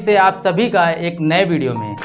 से आप सभी का एक नए वीडियो में।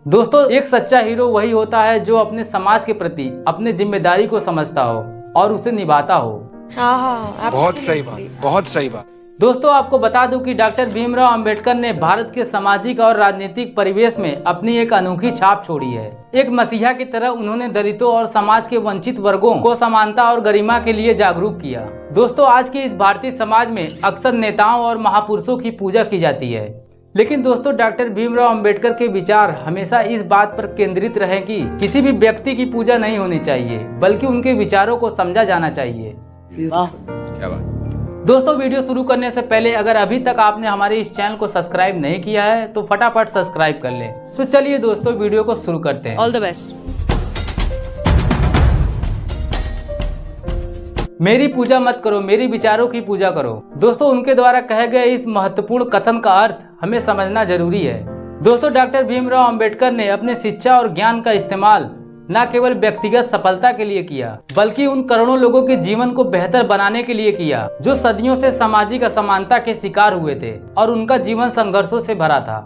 दोस्तों, एक सच्चा हीरो वही होता है जो अपने समाज के प्रति अपने जिम्मेदारी को समझता हो और उसे निभाता हो। बहुत सही बात, बहुत सही बात। दोस्तों, आपको बता दूं कि डॉक्टर भीमराव अंबेडकर ने भारत के सामाजिक और राजनीतिक परिवेश में अपनी एक अनोखी छाप छोड़ी है। एक मसीहा की तरह उन्होंने दलितों और समाज के वंचित वर्गों को समानता और गरिमा के लिए जागरूक किया। दोस्तों, आज के इस भारतीय समाज में अक्सर नेताओं और महापुरुषों की पूजा की जाती है, लेकिन दोस्तों डॉक्टर भीमराव अंबेडकर के विचार हमेशा इस बात पर केंद्रित रहे कि किसी भी व्यक्ति की पूजा नहीं होनी चाहिए, बल्कि उनके विचारों को समझा जाना चाहिए। क्या बात। दोस्तों, वीडियो शुरू करने से पहले अगर अभी तक आपने हमारे इस चैनल को सब्सक्राइब नहीं किया है तो फटाफट सब्सक्राइब कर लें। तो चलिए दोस्तों, वीडियो को शुरू करते हैं। All the best. मेरी पूजा मत करो, मेरी विचारों की पूजा करो। दोस्तों, उनके द्वारा कहे गए इस महत्वपूर्ण कथन का अर्थ हमें समझना जरूरी है। दोस्तों, डॉक्टर भीमराव अंबेडकर ने अपने शिक्षा और ज्ञान का इस्तेमाल न केवल व्यक्तिगत सफलता के लिए किया, बल्कि उन करोड़ों लोगों के जीवन को बेहतर बनाने के लिए किया जो सदियों से सामाजिक असमानता के शिकार हुए थे और उनका जीवन संघर्षों से भरा था।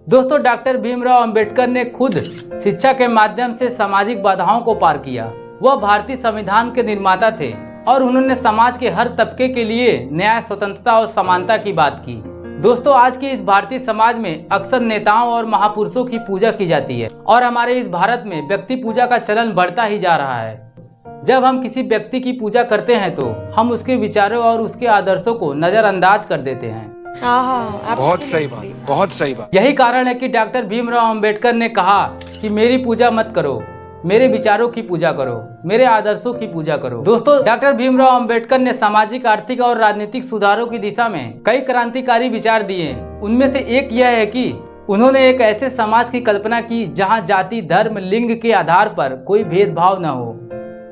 दोस्तों, डॉक्टर भीमराव अंबेडकर ने खुद शिक्षा के माध्यम से सामाजिक बाधाओं को पार किया। वह भारतीय संविधान के निर्माता थे और उन्होंने समाज के हर तबके के लिए न्याय, स्वतंत्रता और समानता की बात की। दोस्तों, आज के इस भारतीय समाज में अक्सर नेताओं और महापुरुषों की पूजा की जाती है और हमारे इस भारत में व्यक्ति पूजा का चलन बढ़ता ही जा रहा है। जब हम किसी व्यक्ति की पूजा करते हैं तो हम उसके विचारों और उसके आदर्शों को नजरअंदाज कर देते हैं। बहुत सही बात, बहुत सही बात। यही कारण है कि डॉक्टर भीमराव अंबेडकर ने कहा कि मेरी पूजा मत करो, मेरे विचारों की पूजा करो, मेरे आदर्शों की पूजा करो। दोस्तों, डॉक्टर भीमराव अंबेडकर ने सामाजिक, आर्थिक और राजनीतिक सुधारों की दिशा में कई क्रांतिकारी विचार दिए। उनमें से एक यह है कि उन्होंने एक ऐसे समाज की कल्पना की जहां जाति, धर्म, लिंग के आधार पर कोई भेदभाव न हो।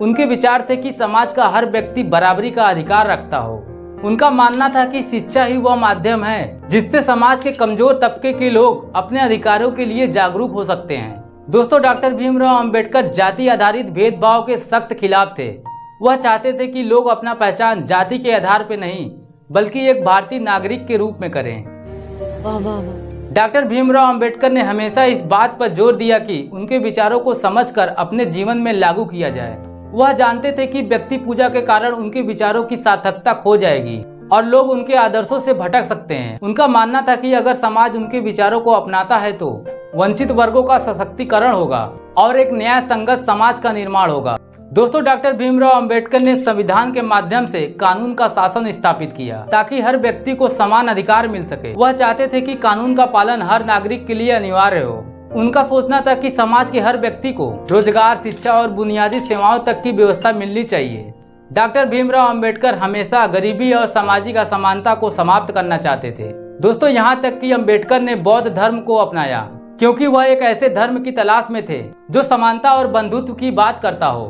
उनके विचार थे कि समाज का हर व्यक्ति बराबरी का अधिकार रखता हो। उनका मानना था कि शिक्षा ही वह माध्यम है जिससे समाज के कमजोर तबके के लोग अपने अधिकारों के लिए जागरूक हो सकते हैं। दोस्तों, डॉक्टर भीमराव अंबेडकर जाति आधारित भेदभाव के सख्त खिलाफ थे। वह चाहते थे कि लोग अपना पहचान जाति के आधार पर नहीं, बल्कि एक भारतीय नागरिक के रूप में करें। डॉक्टर भीमराव अंबेडकर ने हमेशा इस बात पर जोर दिया कि उनके विचारों को समझकर अपने जीवन में लागू किया जाए। वह जानते थे कि व्यक्ति पूजा के कारण उनके विचारों की सार्थकता खो जाएगी और लोग उनके आदर्शों से भटक सकते हैं। उनका मानना था कि अगर समाज उनके विचारों को अपनाता है तो वंचित वर्गों का सशक्तिकरण होगा और एक न्याय संगत समाज का निर्माण होगा। दोस्तों, डॉक्टर भीमराव अंबेडकर ने संविधान के माध्यम से कानून का शासन स्थापित किया ताकि हर व्यक्ति को समान अधिकार मिल सके। वह चाहते थे कि कानून का पालन हर नागरिक के लिए अनिवार्य हो। उनका सोचना था कि समाज के हर व्यक्ति को रोजगार, शिक्षा और बुनियादी सेवाओं तक की व्यवस्था मिलनी चाहिए। डॉक्टर भीमराव अंबेडकर हमेशा गरीबी और सामाजिक असमानता को समाप्त करना चाहते थे। दोस्तों, यहाँ तक कि अंबेडकर ने बौद्ध धर्म को अपनाया क्योंकि वह एक ऐसे धर्म की तलाश में थे जो समानता और बंधुत्व की बात करता हो।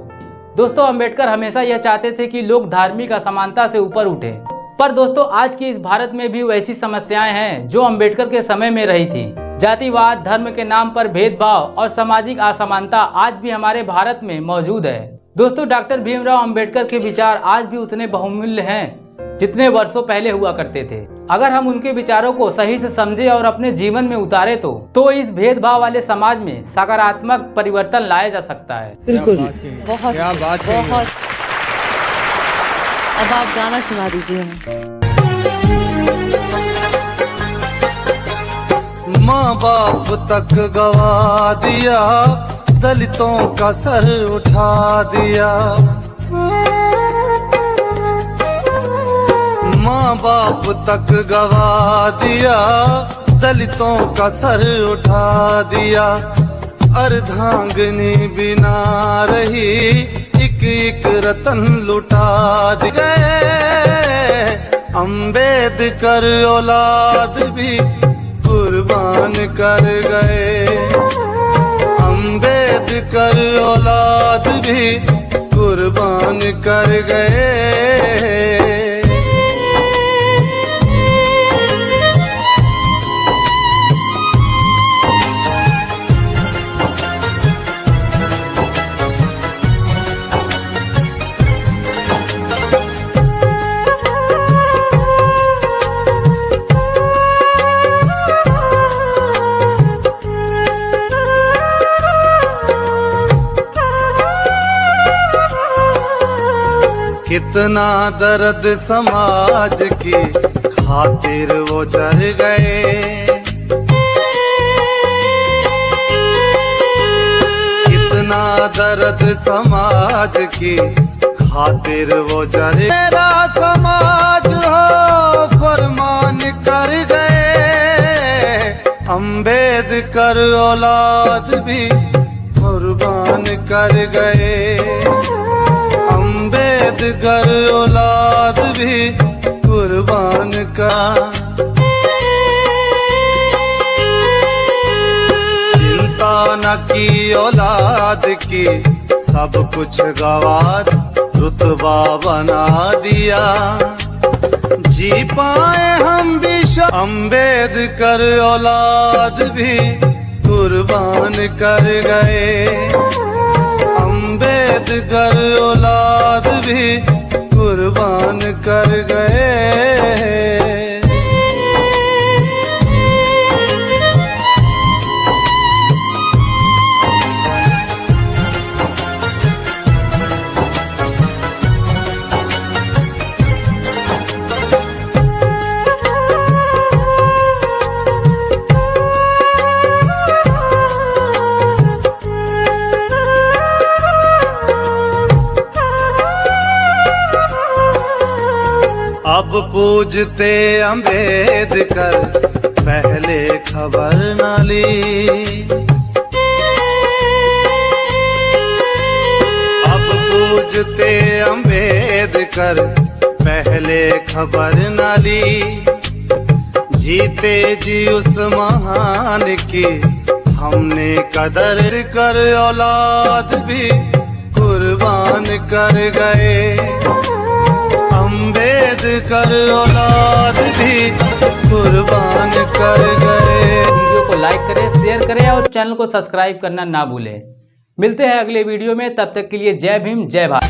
दोस्तों, अंबेडकर हमेशा यह चाहते थे कि लोग धार्मिक असमानता से ऊपर उठे। पर दोस्तों, आज की इस भारत में भी वैसी समस्याएं हैं जो अंबेडकर के समय में रही थी। जातिवाद, धर्म के नाम पर भेदभाव और सामाजिक असमानता आज भी हमारे भारत में मौजूद है। दोस्तों, डॉक्टर भीमराव अंबेडकर के विचार आज भी उतने बहुमूल्य हैं जितने वर्षों पहले हुआ करते थे। अगर हम उनके विचारों को सही से समझे और अपने जीवन में उतारे तो इस भेदभाव वाले समाज में सकारात्मक परिवर्तन लाया जा सकता है। बिल्कुल, बहुत बहुत। अब आप गाना सुना दीजिए हमें। माँ बाप तक गवा दिया, दलितों का सर उठा दिया। माँ बाप तक गवा दिया, दलितों का सर उठा दिया। अर्धांगिनी बिना रही, एक एक रतन लुटा गए। अंबेडकर औलाद भी कुर्बान कर गए। अंबेडकर औलाद भी कुर्बान कर गए। कितना दर्द समाज की खातिर वो जर गए, कितना दर्द समाज की खातिर वो जर। मेरा समाज हो फरमान कर गए, अम्बेडकर औलाद भी कुर्बान कर गए, अम्बेडकर औलाद भी कुर्बान का। चिंता न की औलाद की, सब कुछ गवा रुतबा बना दिया, जी पाए हम भी। अम्बेडकर औलाद भी कुर्बान कर गए, अम्बेडकर औलाद भी कुर्बान कर गए। अब पूजते अम्बेडकर पहले खबर न ली, अब पूजते अम्बेडकर पहले खबर न ली। जीते जी उस महान की हमने कदर कर, औलाद भी कुर्बान कर गए, अम्बेडकर औलाद भी कुर्बान कर गए। वीडियो को लाइक करें, शेयर करें और चैनल को सब्सक्राइब करना ना भूलें। मिलते हैं अगले वीडियो में, तब तक के लिए जय भीम जय भारत।